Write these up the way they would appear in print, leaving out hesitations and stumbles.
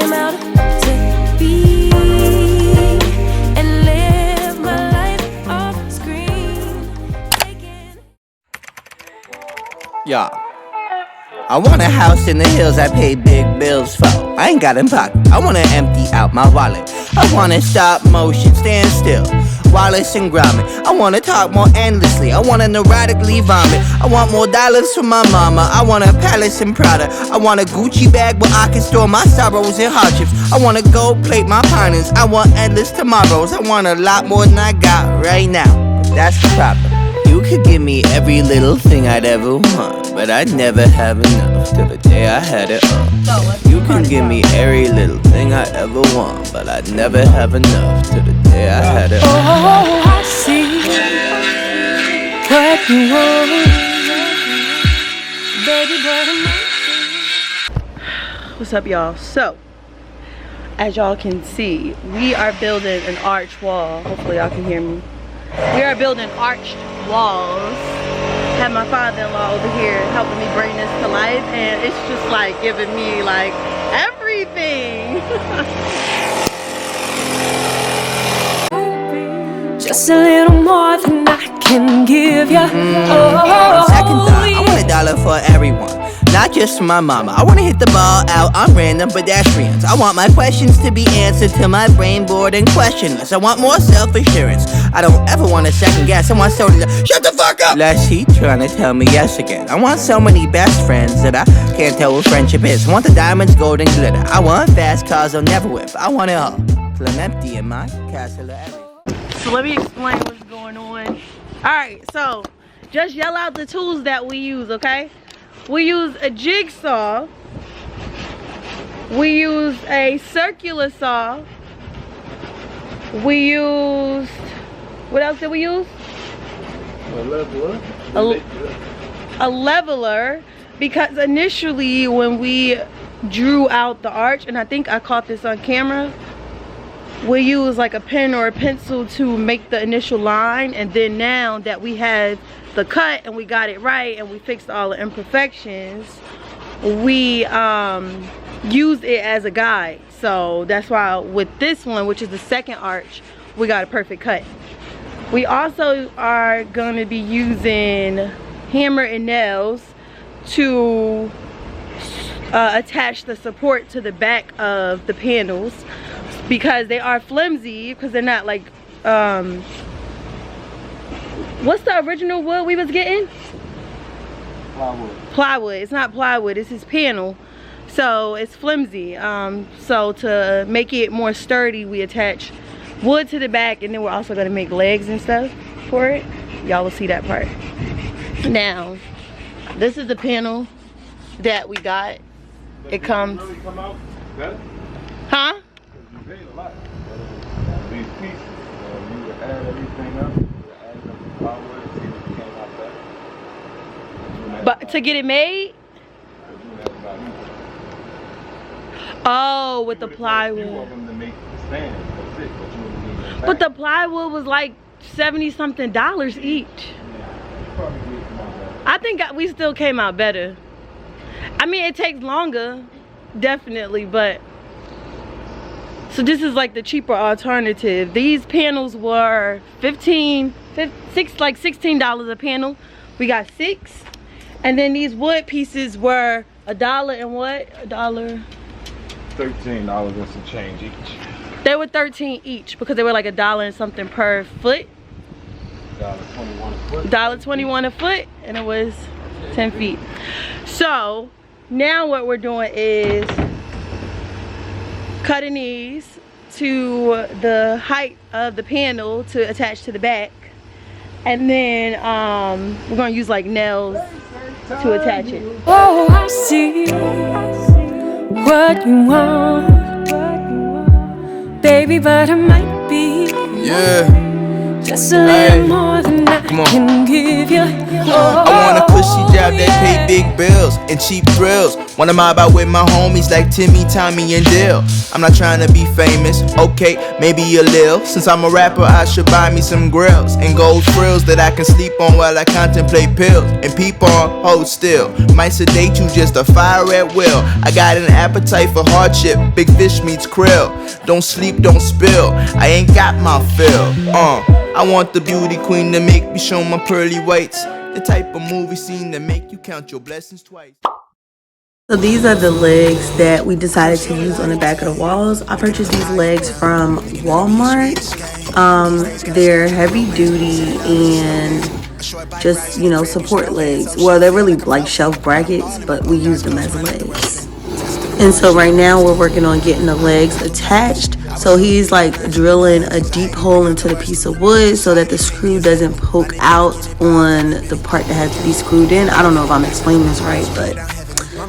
came out to be and live my life off screen. Yeah. I want a house in the hills I pay big bills for. I ain't got in pocket. I wanna empty out my wallet. I wanna stop motion, stand still, Wallace and Gromit. I wanna talk more endlessly. I wanna neurotically vomit. I want more dollars from my mama. I want a palace in Prada. I want a Gucci bag where I can store my sorrows and hardships. I wanna gold plate my partners. I want endless tomorrows. I want a lot more than I got right now. But that's the problem. You could give me every little thing I'd ever want, but I'd never have enough till the day I had it all. You can give me every little thing I ever want, but I'd never have enough till the day I had it all. Oh, I see what you want, baby, but What's up, y'all? So, as y'all can see, we are building an arch wall. Hopefully y'all can hear me. We are building arched walls. Have my father-in-law over here helping me bring this to life, and it's just like giving me like everything. just a little more than I can give ya. Second thought, I want $1 for everyone, not just for my mama. I wanna hit the ball out on random pedestrians. I want my questions to be answered till my brain bored and questionless. I want more self-assurance. I don't ever want to second guess. I want someone to shut the fuck up, lest he trying to tell me yes again. I want so many best friends that I can't tell what friendship is. I want the diamonds, gold, and glitter. I want fast cars I'll never whip. I want it all till I'm empty in my castle of everything. So let me explain what's going on. Alright, so just yell out the tools that we use, okay? We use a jigsaw. We use a circular saw. We used, what else did we use? A leveler, because initially when we drew out the arch, and I think I caught this on camera, we use like a pen or a pencil to make the initial line, and then now that we had the cut and we got it right and we fixed all the imperfections, we used it as a guide. So that's why with this one, which is the second arch, we got a perfect cut. We also are going to be using hammer and nails to attach the support to the back of the panels, because they are flimsy, because they're not like what's the original wood we was getting? Plywood. It's not plywood, it's his panel, so it's flimsy. So to make it more sturdy, we attach wood to the back, and then we're also going to make legs and stuff for it. Y'all will see that part. Now this is the panel that we got. It comes, huh? You paid a lot. These pieces, you would add everything up, you would add up the plywood, see what came out better. But to get it made? Oh, with the plywood. But the plywood was like $70-something each. I think we still came out better. I mean, it takes longer, definitely, but so this is like the cheaper alternative. These panels were $16 a panel. We got 6, and then these wood pieces were $1 and what? $13 and some change each. They were $13 each because they were like $1 and something per foot. $1.21 a foot. $1.21 a foot, and it was 10 feet. So now what we're doing is cutting these to the height of the panel to attach to the back, and then we're gonna use like nails to attach it. oh, I see what you want, baby, but I might be Yeah. just a little more than I Come on. can give you. I want a cushy job that pay big bills and cheap thrills. Wanna mob out with my homies like Timmy, Tommy, and Dill. I'm not trying to be famous, okay, maybe a lil. Since I'm a rapper, I should buy me some grills and gold frills that I can sleep on while I contemplate pills and peep on, hold still. Might sedate you, just a fire at will. I got an appetite for hardship, big fish meets krill. Don't sleep, don't spill, I ain't got my fill. I want the beauty queen to make me show my pearly whites. The type of movie scene that make you count your blessings twice. So these are the legs that we decided to use on the back of the walls. I purchased these legs from Walmart. They're heavy duty and just, you know, support legs. Well, they're really like shelf brackets, but we use them as legs. And so right now we're working on getting the legs attached. So he's like drilling a deep hole into the piece of wood so that the screw doesn't poke out on the part that has to be screwed in. I don't know if I'm explaining this right, but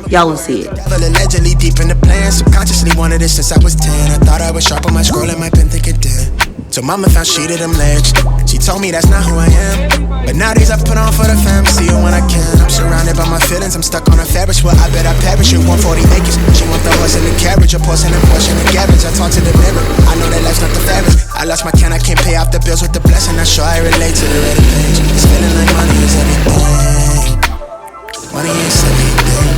y'all will see it. Allegedly deep in the plan, subconsciously wanted it since I was 10. I thought I was sharp on my scroll and my pen think it did. So mama found she did them legs. She told me that's not who I am. But nowadays I put on for the fam, see you when I can. I'm surrounded by my feelings, I'm stuck on a fabric. Well, I bet I perish at 140 acres. She want the horse and the carriage, a portion and portion of garbage. I talk to the mirror, I know that life's not the fabric. I lost my can, I can't pay off the bills with the blessing. I'm sure I relate to the Reddit page. It's feeling like money is everything. Money is everything.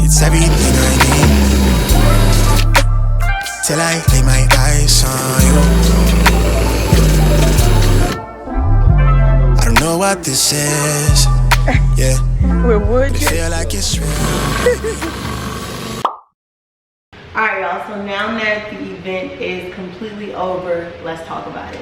It's everything I need. Till I lay my eyes on you. I don't know what this is. Yeah. Where would you feel like it's real? Alright y'all, so now that the event is completely over, let's talk about it.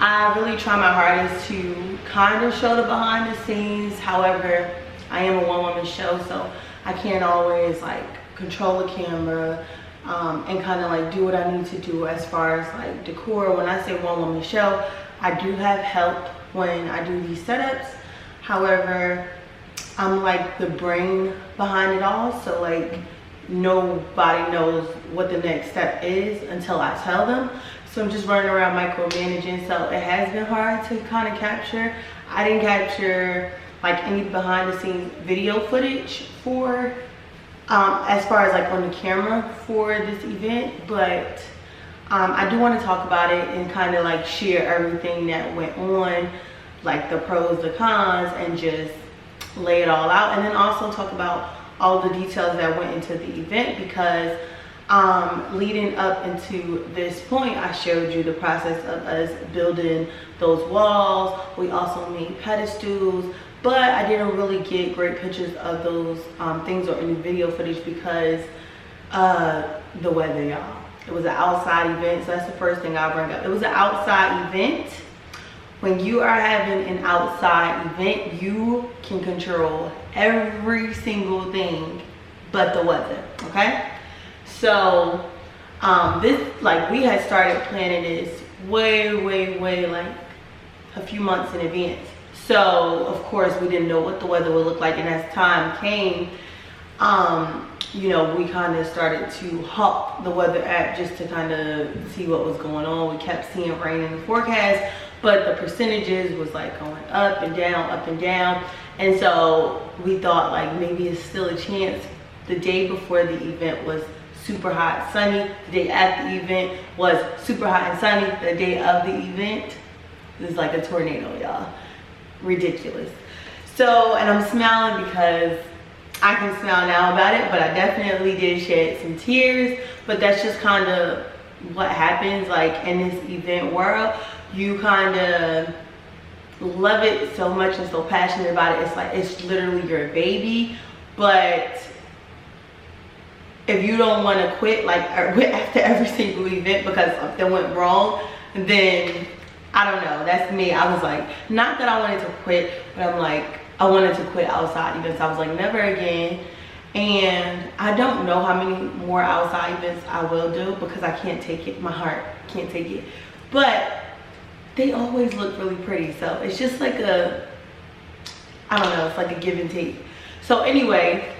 I really try my hardest to kind of show the behind the scenes. However, I am a one-woman show, so I can't always like control the camera and kind of like do what I need to do as far as like decor. When I say one-woman show, I do have help when I do these setups. However, I'm like the brain behind it all, so like nobody knows what the next step is until I tell them. So I'm just running around micromanaging, so it has been hard to kind of capture. I didn't capture like any behind the scenes video footage for as far as like on the camera for this event, but I do want to talk about it and kind of like share everything that went on, like the pros, the cons, and just lay it all out, and then also talk about all the details that went into the event, because leading up into this point, I showed you the process of us building those walls. We also made pedestals, but I didn't really get great pictures of those things or any video footage because the weather, y'all. It was an outside event, so that's the first thing I'll bring up. It was an outside event. When you are having an outside event, you can control every single thing but the weather, okay? So this, like, we had started planning this way like a few months in advance. So of course we didn't know what the weather would look like, and as time came, you know, we kind of started to hawk the weather app just to kind of see what was going on. We kept seeing rain in the forecast, but the percentages was like going up and down, and so we thought like maybe it's still a chance. The day before the event was super hot, sunny. The day after the event was super hot and sunny. The day of the event is like a tornado, y'all. Ridiculous. So, and I'm smiling because I can smile now about it, but I definitely did shed some tears. But that's just kind of what happens, like in this event world. You kind of love it so much and so passionate about it. It's like it's literally your baby. But if you don't want to quit like after every single event because something went wrong, then I don't know, that's me. I was like, not that I wanted to quit, but I'm like, I wanted to quit outside events. I was like, never again. And I don't know how many more outside events I will do because I can't take it. My heart can't take it. But they always look really pretty. So it's just like a, I don't know, it's like a give and take. So anyway,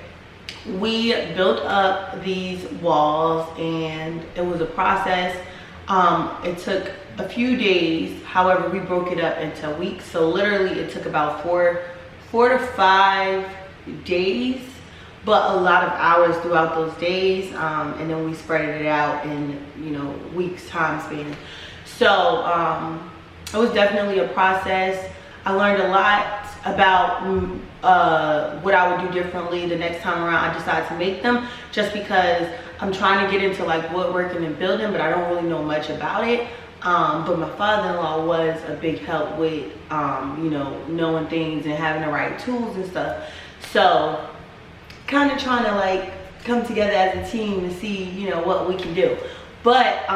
we built up these walls and it was a process. It took a few days. However, we broke it up into weeks. So literally it took about four to 5 days, but a lot of hours throughout those days. And then we spread it out in, you know, weeks time span. So it was definitely a process. I learned a lot about what I would do differently the next time around I decided to make them, just because I'm trying to get into like woodworking and building, but I don't really know much about it. But my father-in-law was a big help with you know, knowing things and having the right tools and stuff. So kind of trying to like come together as a team to see, you know, what we can do. But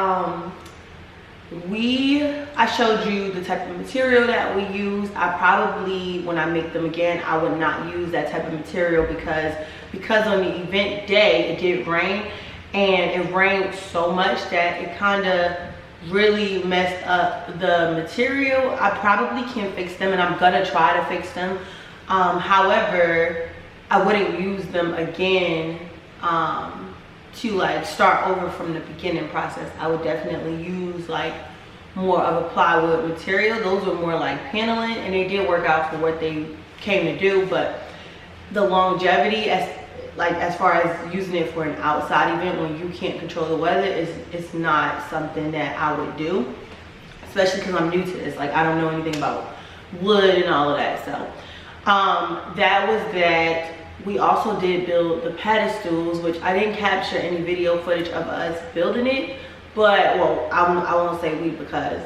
I showed you the type of material that we use. I probably, when I make them again, I would not use that type of material because on the event day it did rain, and it rained so much that it kind of really messed up the material. I probably can fix them, and I'm gonna try to fix them. However, I wouldn't use them again to like start over from the beginning process. I would definitely use like more of a plywood material. Those were more like paneling, and they did work out for what they came to do, but the longevity as far as using it for an outside event when you can't control the weather is not something that I would do, especially because I'm new to this. Like, I don't know anything about wood and all of that. So that was that. We also did build the pedestals, which I didn't capture any video footage of us building it, but well, I won't say we, because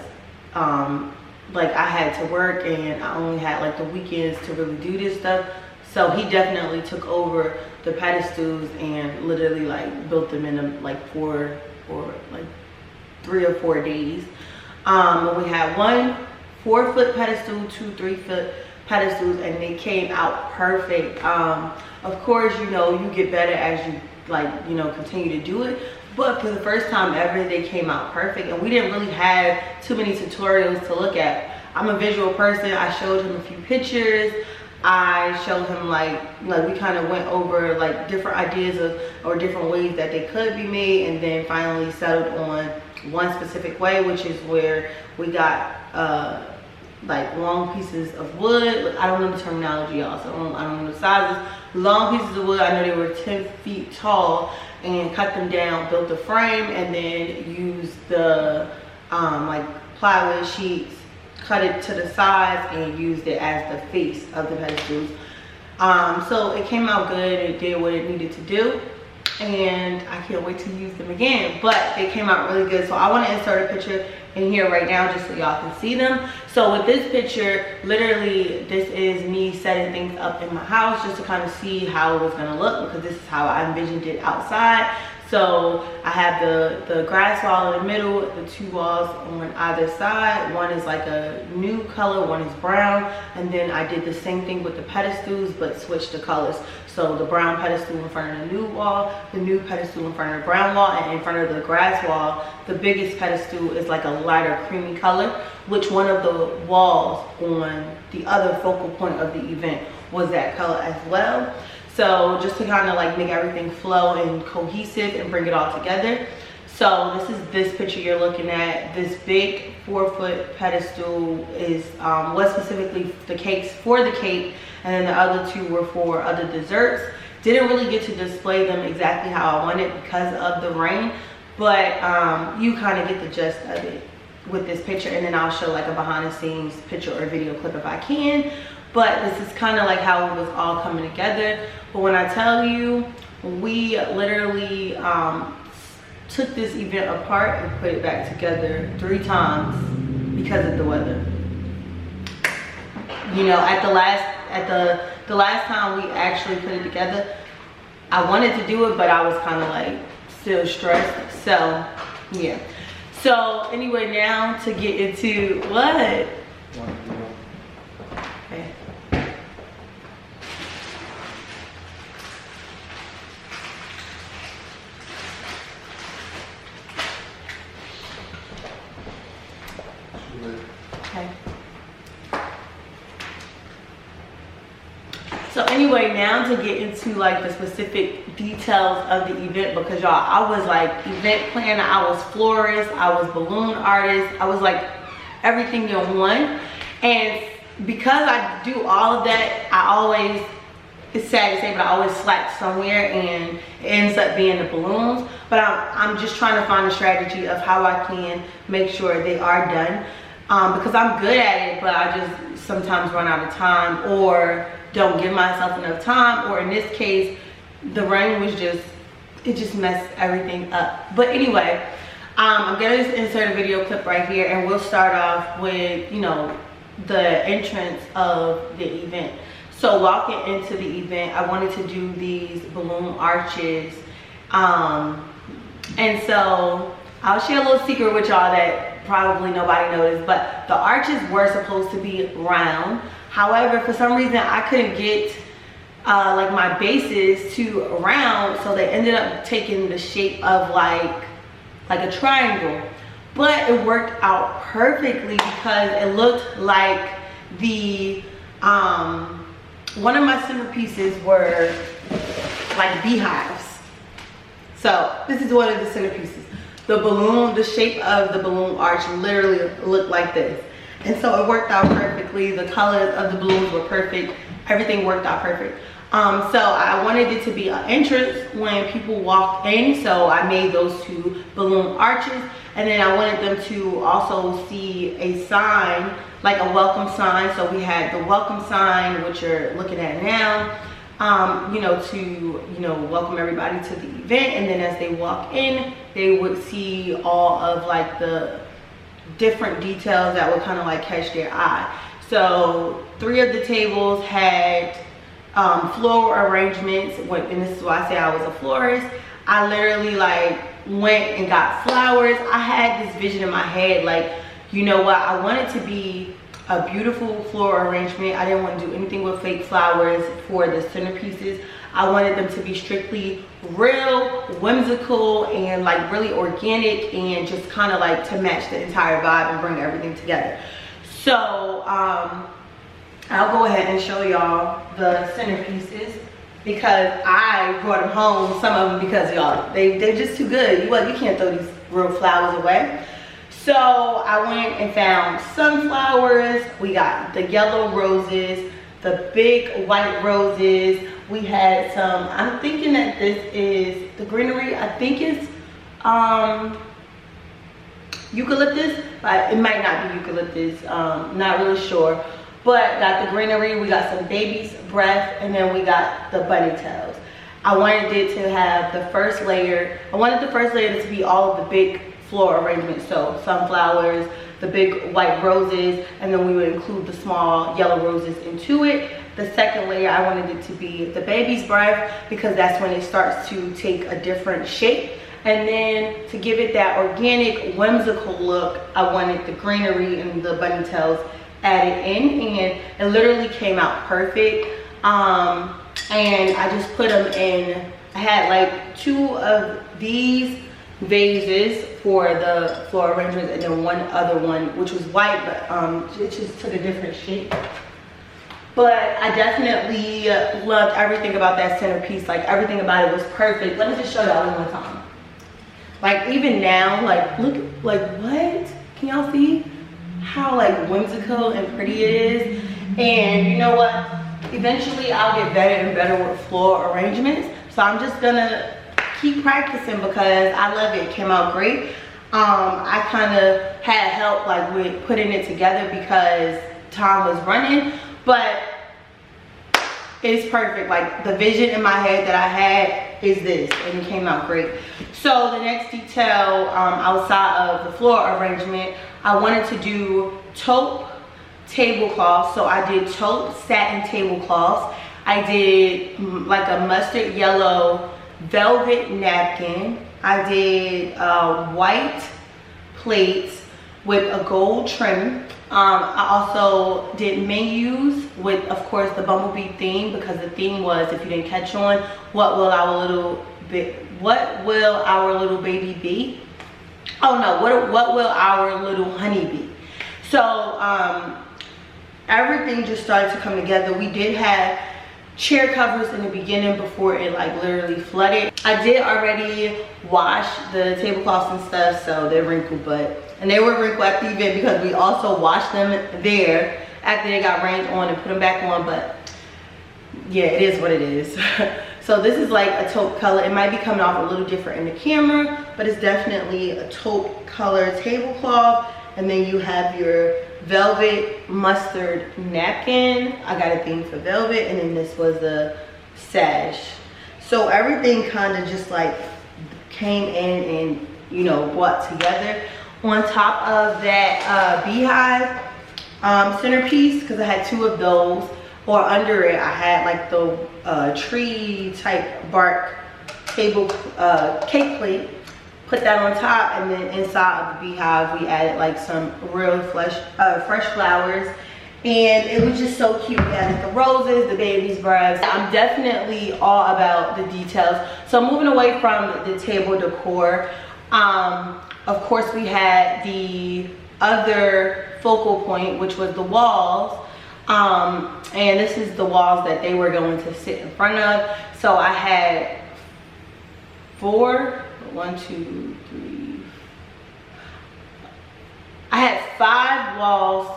like I had to work and I only had like the weekends to really do this stuff. So he definitely took over the pedestals and literally like built them in like 3 or 4 days. We had 1 4-foot pedestal, 2 3-foot pedestals, and they came out perfect. Of course, you know, you get better as you like, you know, continue to do it, but for the first time ever they came out perfect, and we didn't really have too many tutorials to look at. I'm a visual person. I showed him a few pictures. I showed him like we kind of went over like different ideas or different ways that they could be made, and then finally settled on one specific way, which is where we got like long pieces of wood. I don't know the terminology, y'all, so I don't know the sizes. Long pieces of wood, I know they were 10 feet tall, and cut them down, built the frame, and then used the like plywood sheets, cut it to the sides, and used it as the face of the pedestals. So it came out good. It did what it needed to do, and I can't wait to use them again. But they came out really good. So I want to insert a picture in here right now just so y'all can see them. So with this picture, literally this is me setting things up in my house just to kind of see how it was going to look, because this is how I envisioned it outside. So I have the grass wall in the middle, the 2 walls on either side. One is like a new color, one is brown, and then I did the same thing with the pedestals but switched the colors. So the brown pedestal in front of the new wall, the new pedestal in front of the brown wall, and in front of the grass wall, the biggest pedestal is like a lighter creamy color, which one of the walls on the other focal point of the event was that color as well. So just to kind of like make everything flow and cohesive and bring it all together. So this is this picture you're looking at. This big 4-foot pedestal is was specifically the cakes for the cake, and then the other 2 were for other desserts. Didn't really get to display them exactly how I wanted because of the rain, but you kind of get the gist of it with this picture, and then I'll show like a behind the scenes picture or video clip if I can. But this is kind of like how it was all coming together. But when I tell you, we literally took this event apart and put it back together 3 times because of the weather. You know, at the last time we actually put it together, I wanted to do it, but I was kind of like still stressed. So yeah. So anyway, now to get into what? Okay. Okay. So anyway, anyway, now to get into like the specific details of the event, because y'all, I was like event planner, I was florist, I was balloon artist, I was like everything in one. And because I do all of that, I always, it's sad to say, but I always slack somewhere and it ends up being the balloons. But I'm just trying to find a strategy of how I can make sure they are done, because I'm good at it, but I just sometimes run out of time or don't give myself enough time, or in this case the rain was just, it just messed everything up. But anyway, I'm gonna just insert a video clip right here and we'll start off with, you know, the entrance of the event. So walking into the event, I wanted to do these balloon arches, and so I'll share a little secret with y'all that probably nobody noticed, but the arches were supposed to be round. However, for some reason I couldn't get like my bases to round, so they ended up taking the shape of like a triangle. But it worked out perfectly because it looked like the one of my centerpieces were like beehives. So this is one of the centerpieces. The balloon, the shape of the balloon arch literally looked like this. And so it worked out perfectly. The colors of the balloons were perfect. Everything worked out perfect. So I wanted it to be an entrance when people walk in. So I made those two balloon arches. And then I wanted them to also see a sign, like a welcome sign. So we had the welcome sign, which you're looking at now, you know, to, you know, welcome everybody to the event. And then as they walk in, they would see all of like the different details that would kind of like catch their eye. So 3 of the tables had floral arrangements, and this is why I say I was a florist. I literally like went and got flowers. I had this vision in my head, like, you know what, I want it to be a beautiful floral arrangement. I didn't want to do anything with fake flowers for the centerpieces. I wanted them to be strictly real, whimsical, and like really organic, and just kind of like to match the entire vibe and bring everything together. So I'll go ahead and show y'all the centerpieces because I brought them home, some of them, because y'all, they're just too good. You can't throw these real flowers away. So I went and found sunflowers. We got the yellow roses, the big white roses. We had some, I'm thinking that this is the greenery. I think it's eucalyptus, but it might not be eucalyptus, not really sure. But got the greenery, we got some baby's breath, and then we got the bunny tails. I wanted it to have the first layer. I wanted the first layer to be all of the big floral arrangements. So sunflowers, the big white roses, and then we would include the small yellow roses into it. The second layer, I wanted it to be the baby's breath because that's when it starts to take a different shape. And then to give it that organic, whimsical look, I wanted the greenery and the bunny tails added in, and it literally came out perfect. And I just put them in, I had like 2 of these vases for the floral arrangements, and then one other one which was white, but it just took a different shape. But I definitely loved everything about that centerpiece. Like everything about it was perfect. Let me just show y'all one more time. Like even now, like look, like what? Can y'all see how like whimsical and pretty it is? And you know what? Eventually I'll get better and better with floral arrangements. So I'm just gonna keep practicing because I love it. It came out great. I kind of had help like with putting it together because time was running, but it's perfect. Like the vision in my head that I had is this, and it came out great. So the next detail outside of the floral arrangement, I wanted to do taupe tablecloths. So I did taupe satin tablecloths. I did like a mustard yellow velvet napkin. I did white plates with a gold trim. I also did menus with, of course, the bumblebee theme, because the theme was, if you didn't catch on, what will our little baby be? Oh no, what will our little honey be? So everything just started to come together. We did have chair covers in the beginning before it like literally flooded. I did already wash the tablecloths and stuff, so they're wrinkled, and they were wrinkled at the event because we also washed them there after they got rained on and put them back on. But yeah, it is what it is. So this is like a taupe color. It might be coming off a little different in the camera, but it's definitely a taupe color tablecloth. And then you have your velvet mustard napkin. I got a theme for velvet, and then this was a sash. So everything kind of just like came in and, you know, brought together. On top of that beehive centerpiece, because I had 2 of those, or under it I had like the tree type bark table cake plate. Put that on top, and then inside of the beehive we added like some real fresh flowers, and it was just so cute. We added the roses, the baby's breath. I'm definitely all about the details. So moving away from the table decor, of course we had the other focal point, which was the walls, and this is the walls that they were going to sit in front of. So I had 1, 2, 3. I had 5 walls.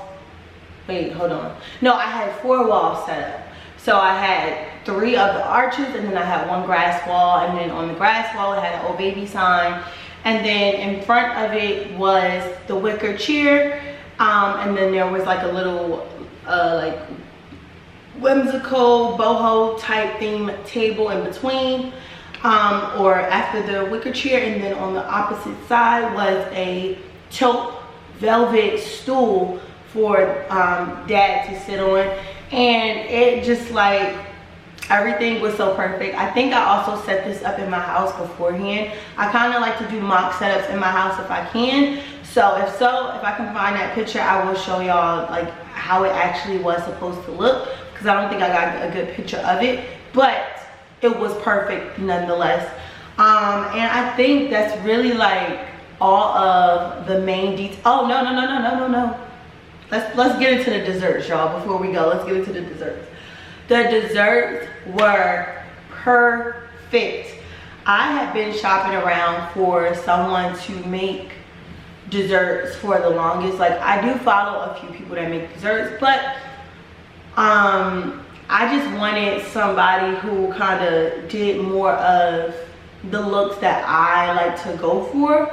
Wait, hold on. No, I had 4 walls set up. So I had 3 of the arches, and then I had 1 grass wall, and then on the grass wall I had an old baby sign, and then in front of it was the wicker chair, and then there was like a little like whimsical boho type theme table in between. Or after the wicker chair, and then on the opposite side was a taupe velvet stool for dad to sit on, and it just like everything was so perfect. I think I also set this up in my house beforehand. I kind of like to do mock setups in my house if I can. So if I can find that picture, I will show y'all like how it actually was supposed to look, because I don't think I got a good picture of it, but it was perfect nonetheless. And I think that's really like all of the main details. Oh no. Let's get into the desserts, y'all. Before we go, let's get into the desserts. The desserts were perfect. I have been shopping around for someone to make desserts for the longest. Like, I do follow a few people that make desserts, but I just wanted somebody who kind of did more of the looks that I like to go for.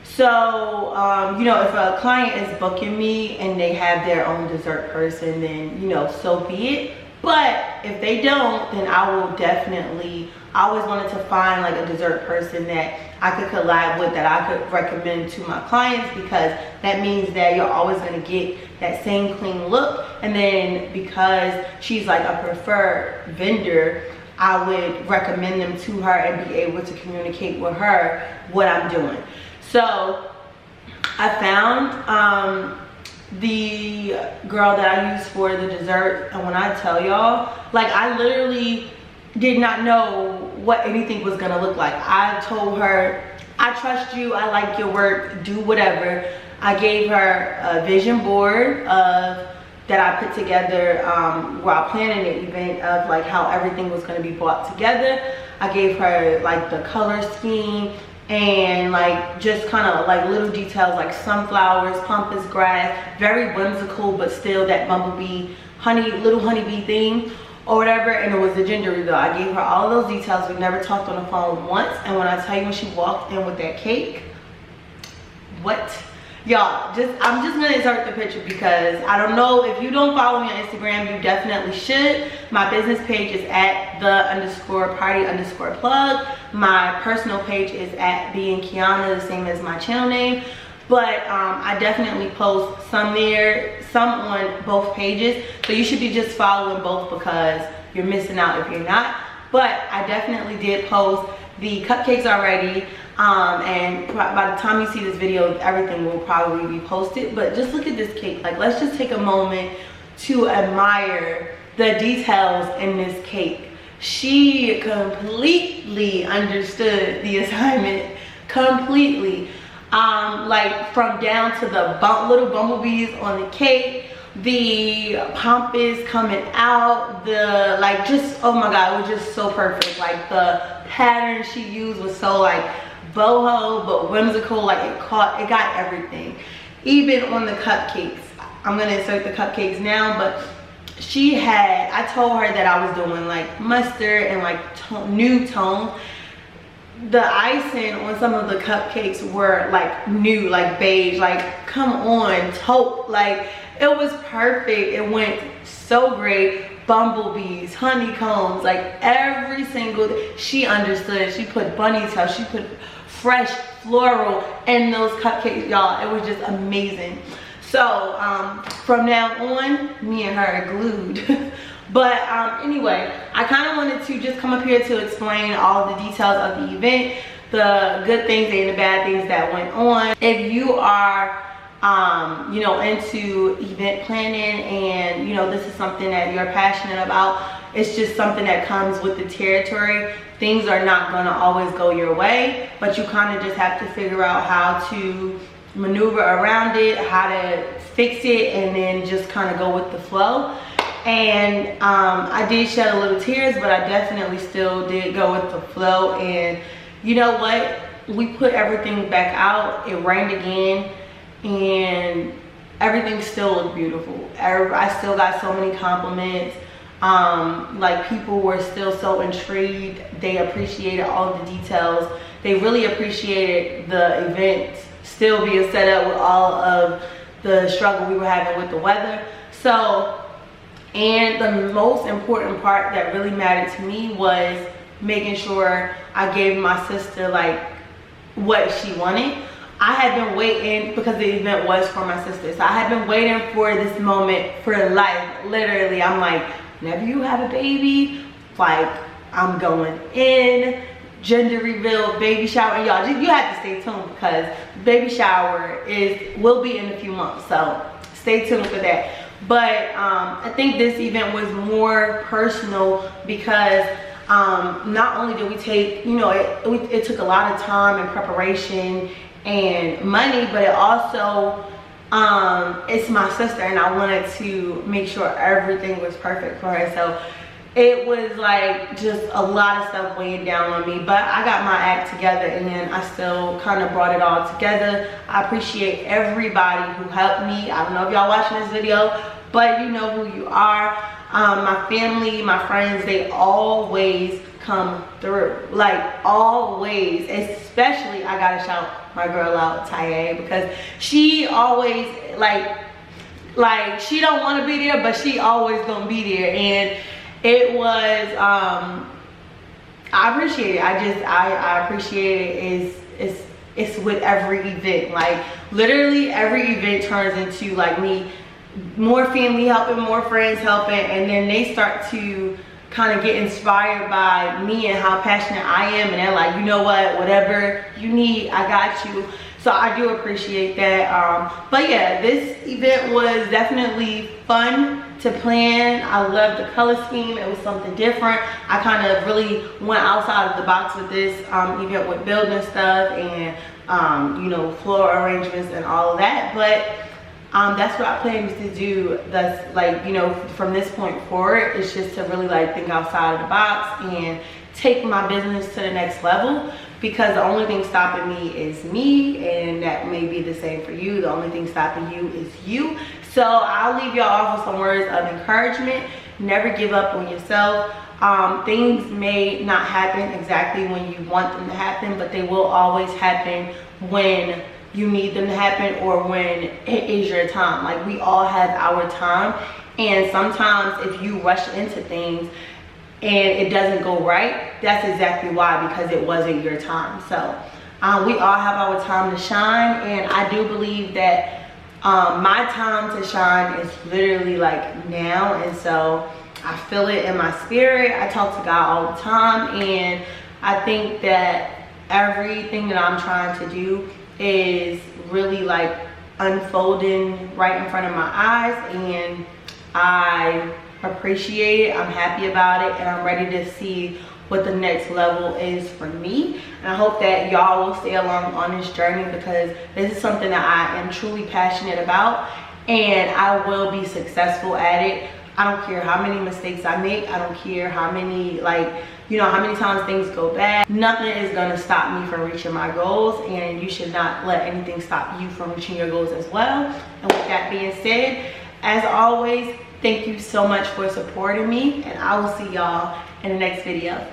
So, you know, if a client is booking me and they have their own dessert person, then, you know, so be it. But if they don't, then I will definitely, I always wanted to find like a dessert person that I could collab with, that I could recommend to my clients, because that means that you're always going to get that same clean look. And then because she's like a preferred vendor, I would recommend them to her and be able to communicate with her what I'm doing. So I found the girl that I used for the dessert, and when I tell y'all, like, I literally did not know what anything was gonna look like. I told her, I trust you, I like your work, do whatever. I gave her a vision board that I put together while planning the event, of like how everything was going to be brought together. I gave her like the color scheme and like just kind of like little details like sunflowers, pampas grass, very whimsical but still that bumblebee little honeybee theme or whatever. And it was a gender reveal. I gave her all those details. We never talked on the phone once, and when I tell you, when she walked in with that cake, what? Y'all, I'm just gonna insert the picture because I don't know, if you don't follow me on Instagram, you definitely should. My business page is at @the_party_plug. My personal page is at beingkiyana, the same as my channel name. But I definitely post some there, some on both pages. So you should be just following both, because you're missing out if you're not. But I definitely did post the cupcakes already. And by the time you see this video, everything will probably be posted. But just look at this cake. Like, let's just take a moment to admire the details in this cake. She completely understood the assignment, completely. Like from down to the little bumblebees on the cake, the pompous coming out, the like just, oh my god, it was just so perfect. Like the pattern she used was so like boho but whimsical, like it got everything. Even on the cupcakes, I'm gonna insert the cupcakes now, but she had, I told her that I was doing like mustard and like new tones. The icing on some of the cupcakes were like new, like beige, like come on, taupe, like it was perfect. It went so great. Bumblebees, honeycombs, like every single, she understood. She put bunny tail, she put fresh floral in those cupcakes, y'all. It was just amazing. So from now on, me and her are glued. But anyway, I kind of wanted to just come up here to explain all the details of the event, the good things and the bad things that went on. If you are you know, into event planning and you know this is something that you're passionate about, it's just something that comes with the territory. Things are not going to always go your way, but you kind of just have to figure out how to maneuver around it, how to fix it, and then just kind of go with the flow. And I did shed a little tears, but I definitely still did go with the flow. And you know what, we put everything back out. It rained again and everything still looked beautiful. I still got so many compliments. Like people were still so intrigued. They appreciated all the details. They really appreciated the event still being set up with all of the struggle we were having with the weather. So, and the most important part that really mattered to me was making sure I gave my sister like what she wanted. I had been waiting, because the event was for my sister, so I had been waiting for this moment for life. Literally, I'm like, whenever you have a baby, like I'm going in, gender reveal, baby shower, and y'all, you have to stay tuned because baby shower will be in a few months, so stay tuned for that. But I think this event was more personal because not only did we take, you know, it took a lot of time and preparation and money, but it also it's my sister and I wanted to make sure everything was perfect for her. So it was like just a lot of stuff weighing down on me, but I got my act together and then I still kind of brought it all together. I appreciate everybody who helped me. I don't know if y'all watching this video, but you know who you are. My family, my friends, they always come through, like always. Especially, I gotta shout my girl out, TIK, because she always like she don't want to be there, but she always gonna be there. And it was I appreciate it. I appreciate it. It's with every event. Like literally every event turns into like me, more family helping, more friends helping, and then they start to kind of get inspired by me and how passionate I am, and they're like, you know what, whatever you need, I got you. So I do appreciate that. But yeah, this event was definitely fun to plan. I love the color scheme. It was something different. I kind of really went outside of the box with this event, with building stuff and you know, floor arrangements and all of that. But that's what I plan to do. That's like, you know, from this point forward, it's just to really like think outside of the box and take my business to the next level, because the only thing stopping me is me, and that may be the same for you. The only thing stopping you is you. So I'll leave y'all off with some words of encouragement. Never give up on yourself. Things may not happen exactly when you want them to happen, but they will always happen when you need them to happen, or when it is your time. Like we all have our time, and sometimes if you rush into things and it doesn't go right, that's exactly why, because it wasn't your time. So we all have our time to shine, and I do believe that my time to shine is literally like now. And so I feel it in my spirit. I talk to God all the time, and I think that everything that I'm trying to do is really like unfolding right in front of my eyes, and I appreciate it. I'm happy about it, and I'm ready to see what the next level is for me. And I hope that y'all will stay along on this journey, because this is something that I am truly passionate about, and I will be successful at it. I don't care how many mistakes I make. I don't care how many, like, you know, how many times things go bad. Nothing is gonna stop me from reaching my goals, and you should not let anything stop you from reaching your goals as well. And with that being said, as always, thank you so much for supporting me, and I will see y'all in the next video.